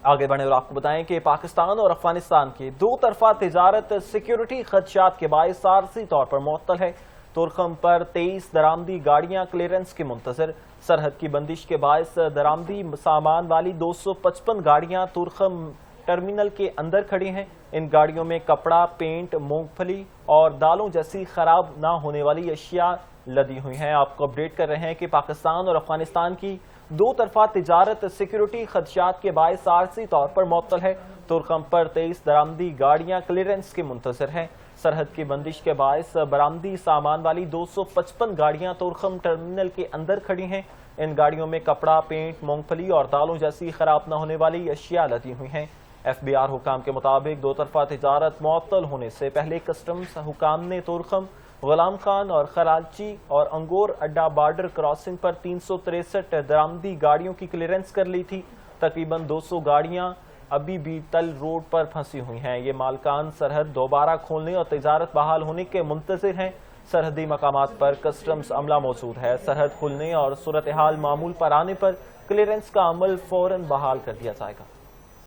آگے بڑھیں اور آپ کو بتائیں کہ پاکستان اور افغانستان کی دو طرفہ تجارت سیکیورٹی خدشات کے باعث عارضی طور پر معطل ہے۔ تورخم پر 23 درآمدی گاڑیاں کلیئرنس کی منتظر۔ سرحد کی بندش کے باعث درآمدی سامان والی 255 گاڑیاں تورخم ٹرمینل کے اندر کھڑی ہیں۔ ان گاڑیوں میں کپڑا، پینٹ، مونگ پھلی اور دالوں جیسی خراب نہ ہونے والی اشیاء لدی ہوئی ہیں۔ آپ کو اپڈیٹ کر رہے ہیں کہ پاکستان اور افغانستان کی دو طرفہ تجارت سیکیورٹی خدشات کے باعث عارضی طور پر معطل ہے۔ تورخم پر 23 درآمدی گاڑیاں کلیئرنس کی منتظر ہیں۔ سرحد کی بندش کے باعث برآمدی سامان والی 255 گاڑیاں تورخم ٹرمینل کے اندر کھڑی ہیں۔ ان گاڑیوں میں کپڑا، پینٹ، مونگ پھلی اور دالوں جیسی خراب نہ ہونے والی اشیاء لدی ہوئی ہیں۔ ایف بی آر حکام کے مطابق دو طرفہ تجارت معطل ہونے سے پہلے کسٹمز حکام نے تورخم، غلام خان اور خراچی اور انگور اڈا بارڈر کراسنگ پر 363 درآمدی گاڑیوں کی کلیئرنس کر لی تھی۔ تقریباً 200 گاڑیاں ابھی بھی تل روڈ پر پھنسی ہوئی ہیں۔ یہ مالکان سرحد دوبارہ کھولنے اور تجارت بحال ہونے کے منتظر ہیں۔ سرحدی مقامات پر کسٹمز عملہ موجود ہے۔ سرحد کھلنے اور صورتحال معمول پر آنے پر کلیئرنس کا عمل فوراً بحال کر دیا جائے گا۔